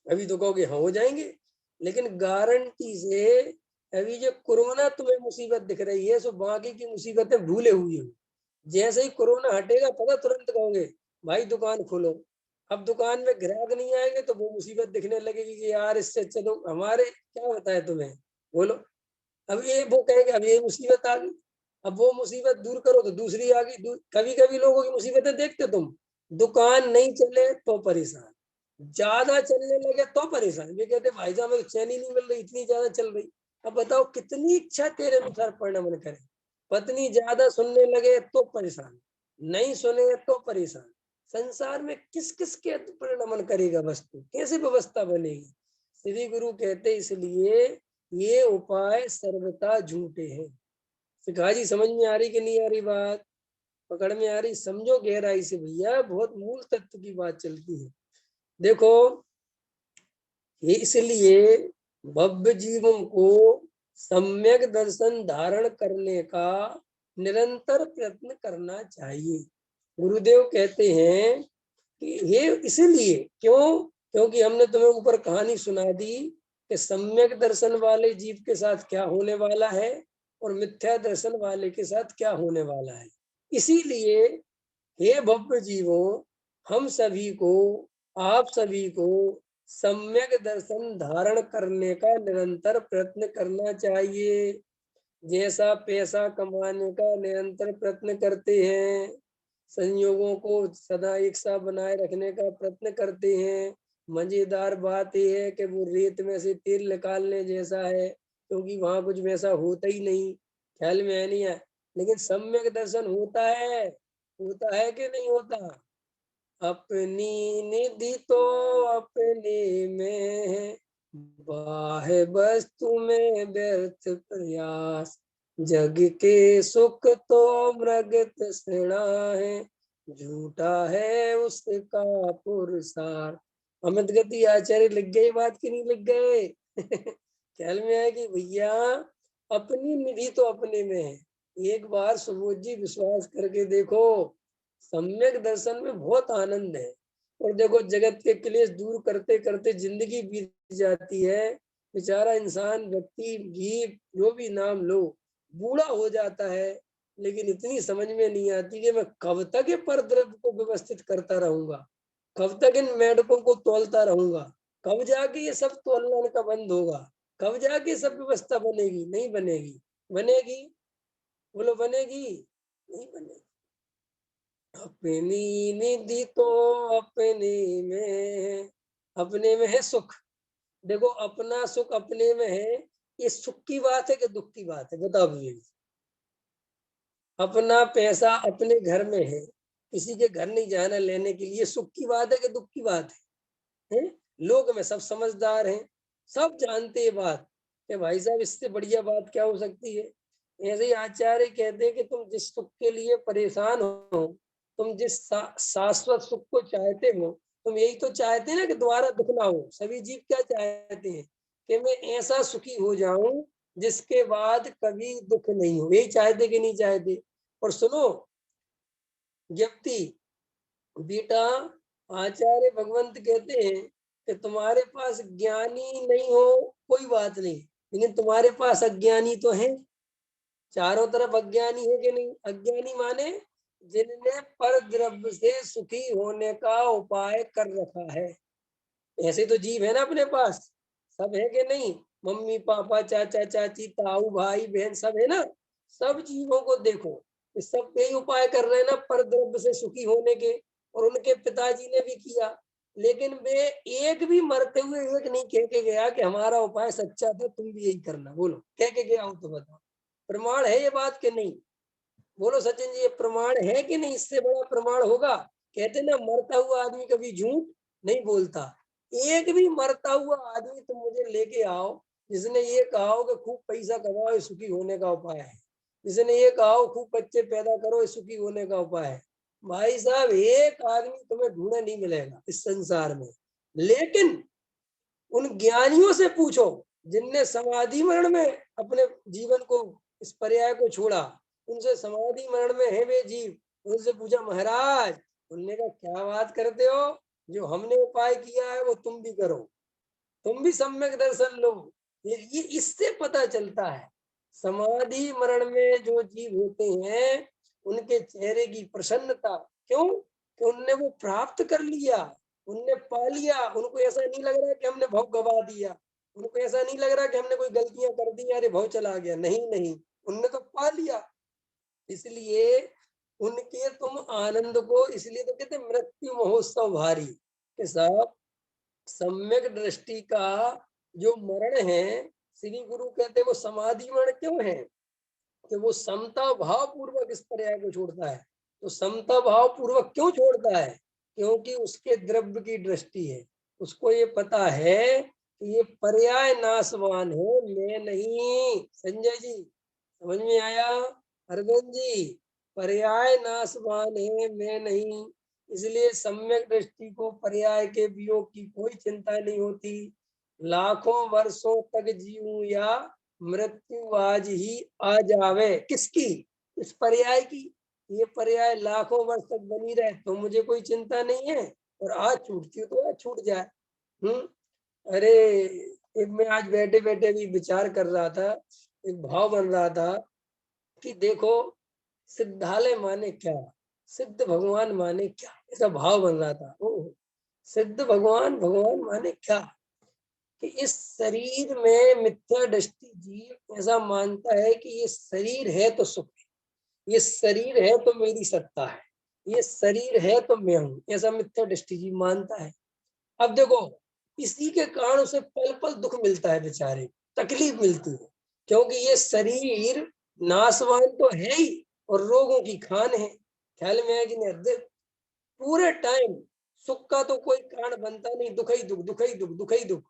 अभी तो कहोगे हाँ हो जाएंगे, लेकिन गारंटी से अभी जो कोरोना तुम्हें मुसीबत दिख रही है, सो बाकी की मुसीबतें भूले हुई हो। जैसे ही कोरोना हटेगा पता तुरंत कहोगे भाई दुकान खोलो। अब दुकान में ग्राहक नहीं आएंगे तो वो मुसीबत दिखने लगेगी कि यार इससे चलो हमारे क्या होता है तुम्हें, बोलो। अब ये वो कहेंगे अब ये मुसीबत आ गई, अब वो मुसीबत दूर करो तो दूसरी आ गई। कभी कभी लोगों की मुसीबतें देखते तुम, दुकान नहीं चले तो परेशान, ज्यादा चलने लगे तो परेशान। वे कहते भाई साहब मेरे चैन ही नहीं मिल रही, इतनी ज्यादा चल रही। अब बताओ कितनी इच्छा तेरे अनुसार परिणमन करे। पत्नी ज्यादा सुनने लगे तो परेशान, नहीं सुने तो परेशान। संसार में किस किस के परिणमन करेगा वस्तु, कैसे व्यवस्था बनेगी। श्री गुरु कहते इसलिए ये उपाय सर्वथा झूठे हैं। सिखा जी समझ में आ रही कि नहीं आ रही बात, पकड़ में आ रही? समझो गहराई से भैया, बहुत मूल तत्व की बात चलती है। देखो ये इसलिए भव्य जीवों को सम्यक दर्शन धारण करने का निरंतर प्रयत्न करना चाहिए। गुरुदेव कहते हैं कि ये इसलिए क्यों, क्योंकि हमने तुम्हें ऊपर कहानी सुना दी कि सम्यक दर्शन वाले जीव के साथ क्या होने वाला है और मिथ्या दर्शन वाले के साथ क्या होने वाला है। इसीलिए हे भव्य जीवों, हम सभी को, आप सभी को सम्यक दर्शन धारण करने का निरंतर प्रयत्न करना चाहिए। जैसा पैसा कमाने का निरंतर प्रयत्न करते हैं, संयोगों को सदा एक सा बनाए रखने का प्रयत्न करते हैं। मजेदार बात यह है कि वो रेत में से तेल निकालने जैसा है, क्योंकि वहां कुछ वैसा होता ही नहीं, ख्याल में है नहीं है। लेकिन सम्यक दर्शन होता है कि नहीं होता। अपनी निधि तो अपने में है, बाह्य वस्तु में व्यर्थ प्रयास। जग के सुख तो मृग तृष्णा है, झूठा है उसका पुरुषार्थ। अमित गति आचार्य लिख गए बात की नहीं लिख गए? ख्याल में है कि भैया अपनी निधि तो अपने में है। एक बार सुबोध जी विश्वास करके देखो, सम्यक दर्शन में बहुत आनंद है। और देखो जगत के क्लेश दूर करते करते जिंदगी बीत जाती है। बेचारा इंसान, व्यक्ति, जीव, जो भी नाम लो, बूढ़ा हो जाता है, लेकिन इतनी समझ में नहीं आती कि मैं कब तक ये परद्रव्य को व्यवस्थित करता रहूंगा, कब तक इन मेढकों को तोलता रहूंगा, कब जाके ये सब तोलना का बंद होगा, कब जाके सब व्यवस्था बनेगी। नहीं बनेगी। बनेगी? बोलो बनेगी? नहीं बनेगी। अपनी निधि तो अपने में है, अपने में है सुख। देखो अपना सुख अपने में है, ये सुख की बात है कि दुख की बात है? बताओ विवेक। अपना पैसा अपने घर में है, किसी के घर नहीं जाना लेने के लिए, सुख की बात है कि दुख की बात है? लोग में सब समझदार हैं, सब जानते हैं बात कि भाई साहब इससे बढ़िया बात क्या हो सकती है। ऐसे ही आचार्य कहते हैं कि तुम जिस सुख के लिए परेशान हो, तुम जिस शाश्वत सुख को चाहते हो, तुम यही तो चाहते हैं ना कि दोबारा दुख ना हो। सभी जीव क्या चाहते हैं कि मैं ऐसा सुखी हो जाऊं जिसके बाद कभी दुख नहीं हो। यही चाहते कि नहीं चाहते? और सुनो व्यक्ति, बेटा आचार्य भगवंत कहते हैं कि तुम्हारे पास ज्ञानी नहीं हो कोई बात नहीं, लेकिन तुम्हारे पास अज्ञानी तो है। चारों तरफ अज्ञानी है कि नहीं? अज्ञानी माने जिनने पर द्रव्य से सुखी होने का उपाय कर रखा है। ऐसे तो जीव है ना अपने पास, सब है कि नहीं? मम्मी पापा चाचा चाची ताऊ भाई बहन सब है ना। सब जीवों को देखो, इस सब यही उपाय कर रहे हैं ना पर द्रव्य से सुखी होने के। और उनके पिताजी ने भी किया, लेकिन वे एक भी मरते हुए एक नहीं कह के गया कि हमारा उपाय सच्चा था, तुम भी यही करना। बोलो कह के गया हो तो बताओ, प्रमाण है ये बात के नहीं? बोलो सचिन जी, ये प्रमाण है कि नहीं? इससे बड़ा प्रमाण होगा? कहते ना मरता हुआ आदमी कभी झूठ नहीं बोलता। एक भी मरता हुआ आदमी तुम मुझे लेके आओ जिसने ये कहा हो कि खूब पैसा कमाओ ये सुखी होने का उपाय है, जिसने ये कहा हो खूब बच्चे पैदा करो ये सुखी होने का उपाय है। भाई साहब एक आदमी तुम्हें ढूंढे नहीं मिलेगा इस संसार में। लेकिन उन ज्ञानियों से पूछो जिनने समाधि मरण में अपने जीवन को, इस पर्याय को छोड़ा। उनसे समाधि मरण में है वे जीव, उनसे पूछा महाराज, उनने कहा क्या बात करते हो, जो हमने उपाय किया है वो तुम भी करो, तुम भी सम्यक दर्शन लो। ये इससे पता चलता है। समाधि मरण में जो जीव होते हैं उनके चेहरे की प्रसन्नता, क्यों कि उनने वो प्राप्त कर लिया, उनने पा लिया। उनको ऐसा नहीं लग रहा कि हमने भव गवा दिया, उनको ऐसा नहीं लग रहा कि हमने कोई गलतियां कर दी अरे भव चला गया। नहीं नहीं, उनने तो पा लिया। इसलिए उनके तुम आनंद को, इसलिए तो कहते मृत्यु महोत्सव भारी के साहब सम्यक दृष्टि का जो मरण है, श्री गुरु कहते हैं वो समाधि मरण क्यों है कि वो समता भाव पूर्वक इस पर्याय को छोड़ता है। तो समता भाव पूर्वक क्यों छोड़ता है? क्योंकि उसके द्रव्य की दृष्टि है, उसको ये पता है कि ये पर्याय नाशवान है, मैं नहीं। संजय जी समझ में आया? अरविंद जी, पर्याय नाशवान है, मैं नहीं। इसलिए सम्यक दृष्टि को पर्याय के वियोग की कोई चिंता नहीं होती। लाखों वर्षों तक जीऊं या मृत्यु आज ही आ जावे। किसकी? इस पर्याय की। ये पर्याय लाखों वर्ष तक बनी रहे तो मुझे कोई चिंता नहीं है, और आज छूटती हो तो आज छूट जाए। अरे एक मैं आज बैठे बैठे भी विचार कर रहा था, एक भाव बन रहा था कि देखो सिद्धालय माने क्या, सिद्ध भगवान माने क्या, ऐसा भाव बन रहा था। सिद्ध भगवान, भगवान माने क्या कि इस शरीर में मिथ्या दृष्टि जीव ऐसा मानता है कि ये शरीर है तो सुख है, ये शरीर है तो मेरी सत्ता है, ये शरीर है तो मैं हूं, ऐसा मिथ्या दृष्टि जीव मानता है। अब देखो इसी के कारण उसे पल पल दुख मिलता है, बेचारे तकलीफ मिलती है, क्योंकि ये शरीर नाशवान तो है ही और रोगों की खान है। ख्याल में है कि नहीं? पूरे टाइम सुख का तो कोई कारण बनता नहीं, दुख ही दुख, दुख ही दुख, दुख ही दुख।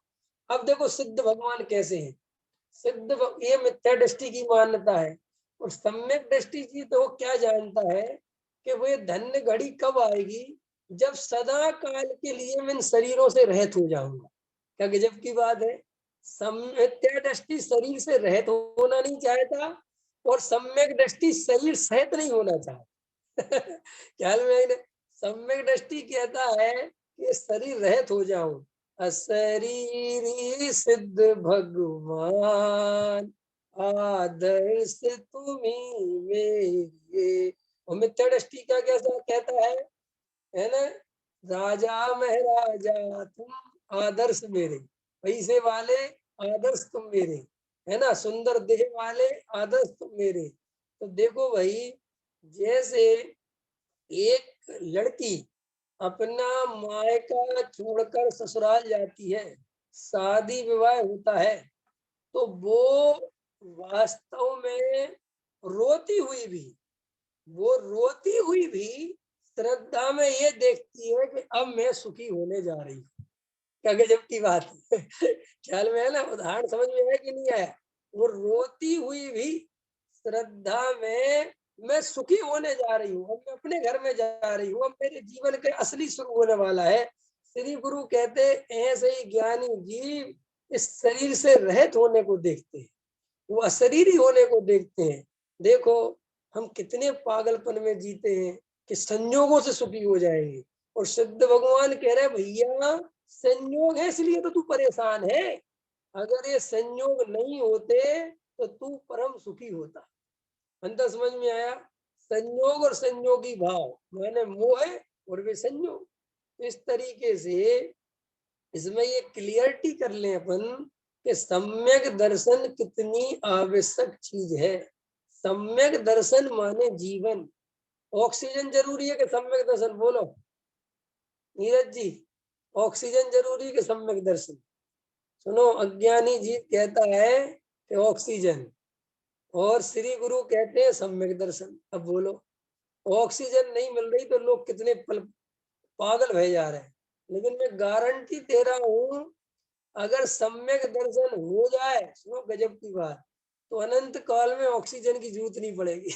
अब देखो सिद्ध भगवान कैसे हैं? ये मिथ्या दृष्टि की मान्यता है, और सम्यक दृष्टि की तो क्या जानता है कि वो धन्य घड़ी कब आएगी जब सदा काल के लिए मैं इन शरीरों से रहित हो जाऊंगा। क्या गजब की बात है! मिथ्या दृष्टि शरीर से रहित होना नहीं चाहता, और सम्यक दृष्टि शरीर सहित नहीं होना चाहता। ख्याल में? सम्यक दृष्टि कहता है कि शरीर रहित हो जाऊं। अशरीरी सिद्ध भगवान आदर्श तुम्ही मेरे। और मिथ्या दृष्टि का कैसा कहता है ना? राजा महाराजा तुम आदर्श मेरे, पैसे वाले आदर्श तुम मेरे, है ना? सुंदर देह वाले आदर्श तुम मेरे। तो देखो भाई, जैसे एक लड़की अपना मायका छोड़कर ससुराल जाती है, शादी विवाह होता है, तो वो वास्तव में रोती हुई भी वो रोती हुई भी श्रद्धा में ये देखती है कि अब मैं सुखी होने जा रही हूँ। क्या गजब की बात है! ख्याल में है ना? उदाहरण समझ में है कि नहीं आया? वो रोती हुई भी श्रद्धा में मैं सुखी होने जा रही हूँ, अब मैं अपने घर में जा रही हूँ, अब मेरे जीवन के असली शुरू होने वाला है। श्री गुरु कहते ऐसे ही ज्ञानी जीव इस शरीर से रहित होने को देखते हैं, वो अशरीरी होने को देखते हैं। देखो हम कितने पागलपन में जीते हैं कि संयोगों से सुखी हो जाएंगे, और सिद्ध भगवान कह रहे भैया संयोग है इसलिए तो तू परेशान है, अगर ये संयोग नहीं होते तो तू परम सुखी होता। अंतर समझ में आया? संयोग और संयोगी भाव माने मोह और वे संयोग। तो इस तरीके से इसमें ये क्लियरिटी कर लें अपन कि सम्यक दर्शन कितनी आवश्यक चीज है। सम्यक दर्शन माने जीवन। ऑक्सीजन जरूरी है कि सम्यक दर्शन? बोलो नीरज जी, ऑक्सीजन जरूरी है कि सम्यक दर्शन? सुनो, अज्ञानी जी कहता है कि ऑक्सीजन, और श्री गुरु कहते हैं सम्यक दर्शन। अब बोलो, ऑक्सीजन नहीं मिल रही तो लोग कितने पागल भय जा रहे हैं, लेकिन मैं गारंटी दे रहा हूं अगर सम्यक दर्शन हो जाए, सुनो गजब की बात, तो अनंत काल में ऑक्सीजन की जरूरत नहीं पड़ेगी।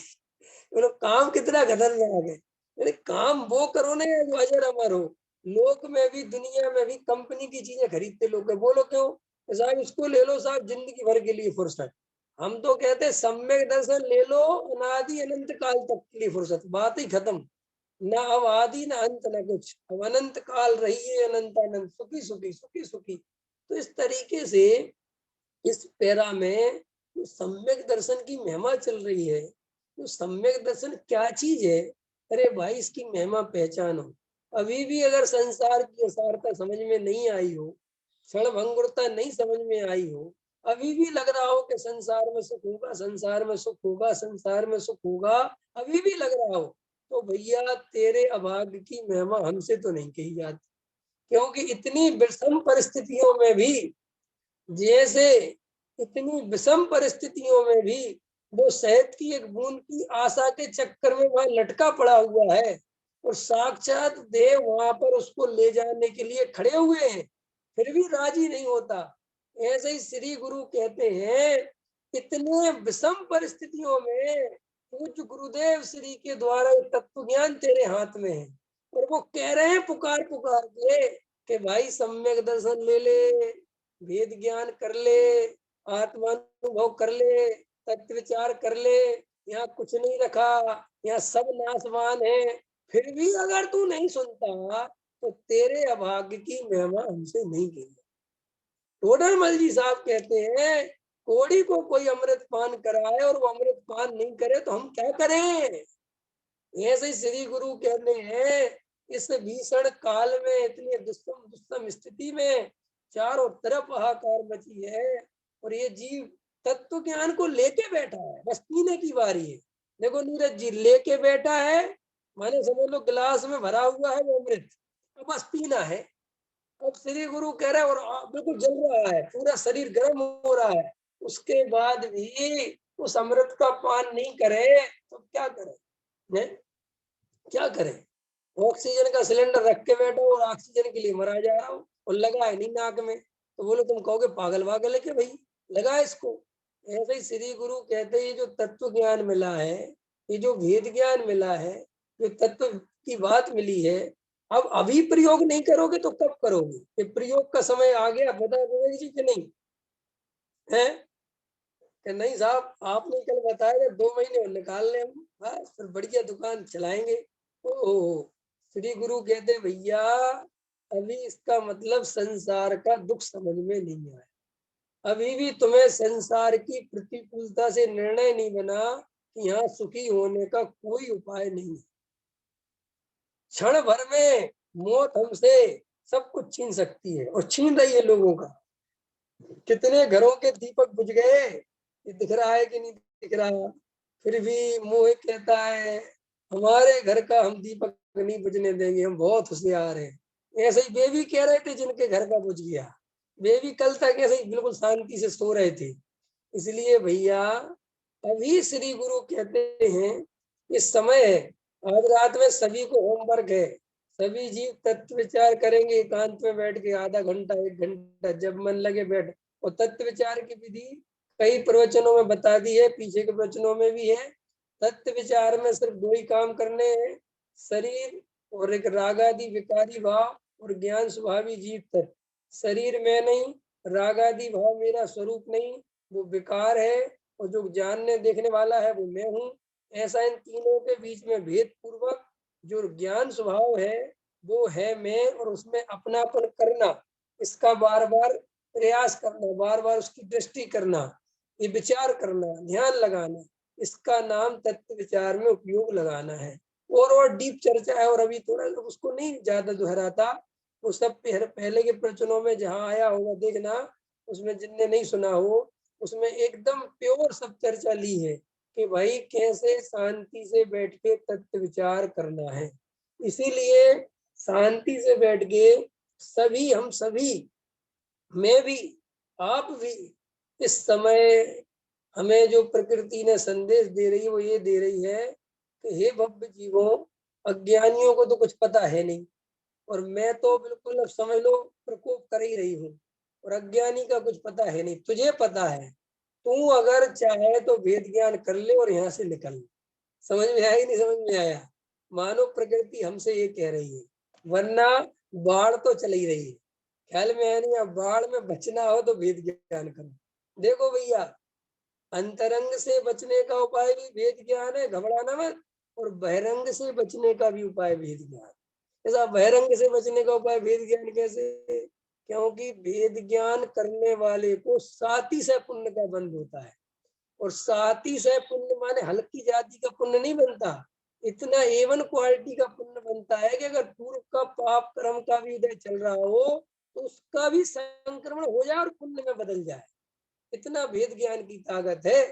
बोलो काम कितना खतरनाक है! अरे काम वो करो ना जो अजर अमर हो। लोक में भी दुनिया में भी कंपनी की चीजें खरीदते लोग, बोलो क्यों? साहब इसको ले लो साहब, जिंदगी भर के लिए फुर्सत। हम तो कहते हैं सम्यक दर्शन ले लो, अनादि अनंत काल तक के लिए फुर्सत, बात ही खत्म। ना अब आदि ना अंत ना कुछ, अब अनंत काल रहिए अनंत अनंत सुखी सुखी सुखी सुखी। तो इस तरीके से इस पैरा में जो सम्यक दर्शन की महिमा चल रही है, तो सम्यक दर्शन क्या चीज है? अरे भाई इसकी महिमा पहचानो। अभी भी अगर संसार की असारता समझ में नहीं आई हो, क्षण भंगुरता नहीं समझ में आई हो, अभी भी लग रहा हो कि संसार में सुख होगा, संसार में सुख होगा, संसार में सुख होगा, अभी भी लग रहा हो, तो भैया तेरे अभाग्य की महिमा हमसे तो नहीं कही जाती। क्योंकि इतनी विषम परिस्थितियों में भी, जैसे इतनी विषम परिस्थितियों में भी वो शहद की एक बूंद की आशा के चक्कर में वहां लटका पड़ा हुआ है और साक्षात देव वहां पर उसको ले जाने के लिए खड़े हुए हैं, फिर भी राजी नहीं होता। ऐसे ही श्री गुरु कहते हैं, इतने विषम परिस्थितियों में पूज्य गुरुदेव श्री के द्वारा तत्व ज्ञान तेरे हाथ में है और वो कह रहे हैं पुकार पुकार के कि भाई सम्यक दर्शन ले ले, वेद ज्ञान कर ले, आत्मानुभव कर ले, तत्व विचार कर ले, यहाँ कुछ नहीं रखा, यहाँ सब नाशवान है। फिर भी अगर तू नहीं सुनता तो तेरे अभाग्य की महिमा हमसे नहीं की। टोडरमल जी साहब कहते हैं, कोड़ी को कोई अमृत पान कराए और वो अमृत पान नहीं करे तो हम क्या करें। ऐसे ही श्री गुरु कहते हैं, इस भीषण काल में इतनी दुष्टम दुष्टम स्थिति में चारों तरफ हाहाकार मची है और ये जीव तत्व ज्ञान को लेके बैठा है, बस पीने की बारी है। देखो नीरज जी, लेके बैठा है माने समझ लो गिलास में भरा हुआ है वो अमृत, अब बस पीना है। अब श्री गुरु कह रहे हैं और बिल्कुल जल रहा है, पूरा शरीर गर्म हो रहा है, उसके बाद भी उस अमृत का पान नहीं करे तो क्या करे, ने? क्या करें। ऑक्सीजन का सिलेंडर रख के बैठा और ऑक्सीजन के लिए मरा जा रहा हूँ और लगा है नहीं नाक में, तो बोले तुम कहोगे पागल वागल है कि भाई लगा इसको। ऐसे ही श्री गुरु कहते हैं, ये जो तत्व ज्ञान मिला है, ये जो भेद ज्ञान मिला है, जो तत्व की बात मिली है, अब अभी प्रयोग नहीं करोगे तो कब करोगे। ये प्रयोग का समय आ गया, बता दोगे जी कि नहीं है कि नहीं साहब, आपने कल बताया 2 महीने और निकाल लें हम, बस फिर बढ़िया दुकान चलाएंगे। ओ श्री गुरु कहते भैया, अभी इसका मतलब संसार का दुख समझ में नहीं आया, अभी भी तुम्हें संसार की प्रतिकूलता से निर्णय नहीं बना कि यहाँ सुखी होने का कोई उपाय नहीं है। क्षण भर में मौत हमसे सब कुछ छीन सकती है और छीन रही है लोगों का। कितने घरों के दीपक बुझ गए, ये दिख रहा है कि नहीं दिख रहा, फिर भी मुंह कहता है हमारे घर का हम दीपक नहीं बुझने देंगे, हम बहुत होशियार हैं। ऐसे ही वे भी कह रहे थे जिनके घर का बुझ गया, वे भी कल तक ऐसे ही बिल्कुल शांति से सो रहे थे। इसलिए भैया अभी श्री गुरु कहते हैं इस समय है, आज रात में सभी को होमवर्क है, सभी जीव तत्व विचार करेंगे एकांत में बैठ के आधा घंटा 1 घंटा जब मन लगे बैठ। और तत्व विचार की विधि कई प्रवचनों में बता दी है, पीछे के प्रवचनों में भी है। तत्व विचार में सिर्फ 2 ही काम करने हैं, शरीर और एक रागादि विकारी भाव और ज्ञान स्वभावी जीव तत्व। शरीर में नहीं, रागादि भाव मेरा स्वरूप नहीं, वो विकार है, और जो जानने देखने वाला है वो मैं हूँ। ऐसा इन तीनों के बीच में भेद पूर्वक जो ज्ञान स्वभाव है वो है मैं, और उसमें अपनापन करना, इसका बार बार प्रयास करना, बार बार उसकी दृष्टि करना, ये विचार करना, ध्यान लगाना, इसका नाम तत्व विचार में उपयोग लगाना है। और डीप चर्चा है और अभी थोड़ा उसको नहीं ज्यादा दोहराता, वो सब पहले के प्रवचनों में जहाँ आया होगा देखना, उसमें जिनने नहीं सुना हो उसमें एकदम प्योर सब चर्चा ली है कि भाई कैसे शांति से बैठ के तत्व विचार करना है। इसीलिए शांति से बैठ के सभी, हम सभी, मैं भी, आप भी, इस समय हमें जो प्रकृति ने संदेश दे रही है वो ये दे रही है कि हे भव्य जीवों, अज्ञानियों को तो कुछ पता है नहीं, और मैं तो बिल्कुल अब समझ लो प्रकोप कर ही रही हूँ, और अज्ञानी का कुछ पता है नहीं, तुझे पता है, तू अगर चाहे तो वेद ज्ञान कर ले और यहाँ से निकल। समझ में आया कि नहीं समझ में आया। मानव प्रकृति हमसे ये कह रही है, वरना बाढ़ तो चल ही रही है, ख्याल में आया नहीं। अब बाढ़ में बचना हो तो वेद ज्ञान करो। देखो भैया, अंतरंग से बचने का उपाय भी वेद ज्ञान है, घबराना मत, और बहिरंग से बचने का भी उपाय वेद ज्ञान। ऐसा बहिरंग से बचने का उपाय वेद ज्ञान कैसे, क्योंकि वेद ज्ञान करने वाले को 7 सै पुण्य का बंध होता है, और 7 सै पुण्य माने हल्की जाति का पुण्य नहीं बनता, इतना A1 क्वालिटी का पुण्य बनता है कि अगर पूर्व का पाप कर्म का भी उदय चल रहा हो तो उसका भी संक्रमण हो जाए और पुण्य में बदल जाए, इतना भेद ज्ञान की ताकत है।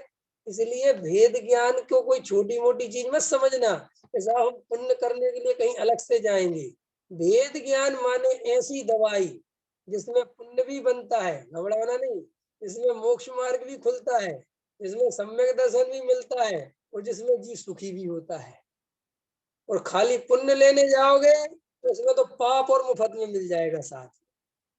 इसलिए भेद ज्ञान को कोई छोटी मोटी चीज मत समझना, ऐसा हम पुण्य करने के लिए कहीं अलग से जाएंगे। वेद ज्ञान माने ऐसी दवाई जिसमें पुण्य भी बनता है, घबराना नहीं, इसमें मोक्ष मार्ग भी खुलता है, इसमें सम्यक दर्शन भी मिलता है और जिसमें जी सुखी भी होता है। और खाली पुण्य लेने जाओगे तो इसमें तो पाप और मुफ्त में मिल जाएगा साथ।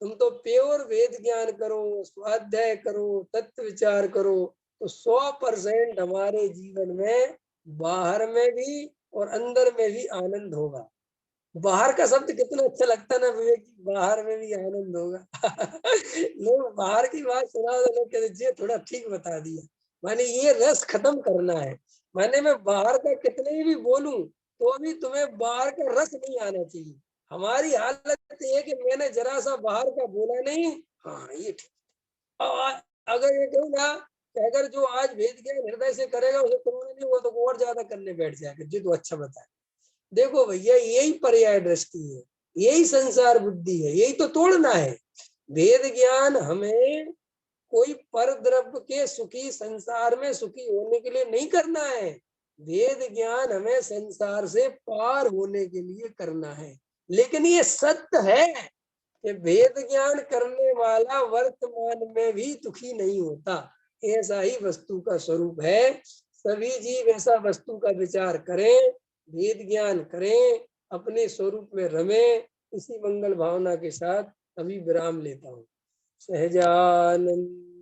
तुम तो प्योर वेद ज्ञान करो, स्वाध्याय करो, तत्व विचार करो, तो 100% हमारे जीवन में बाहर में भी और अंदर में भी आनंद होगा। बाहर का शब्द कितना अच्छा लगता है ना विवेक, बाहर में भी आनंद होगा। लोग बाहर की बात सुना तो लोग कहते जी थोड़ा ठीक बता दिया, माने ये रस खत्म करना है। माने मैं बाहर का कितने भी बोलूं तो भी तुम्हें बाहर का रस नहीं आना चाहिए। हमारी हालत ये कि मैंने जरा सा बाहर का बोला नहीं, हाँ ये ठीक। अगर ये कहूँ ना कि अगर जो आज वेद ज्ञान हृदय से करेगा उसे करोगे नहीं, वो तो और ज्यादा करने बैठ जाएगा जी तो अच्छा बताए। देखो भैया यही पर्याय दृष्टि है, यही संसार बुद्धि है, यही तो तोड़ना है। वेद ज्ञान हमें कोई पर द्रव्य के सुखी संसार में सुखी होने के लिए नहीं करना है। वेद ज्ञान हमें संसार से पार होने के लिए करना है। लेकिन ये सत्य है कि वेद ज्ञान करने वाला वर्तमान में भी दुखी नहीं होता। ऐसा ही वस्तु का स्वरूप है। सभी जीव ऐसा वस्तु का विचार करें, वेद ज्ञान करें, अपने स्वरूप में रमे। इसी मंगल भावना के साथ अभी विराम लेता हूँ। सहजानंद।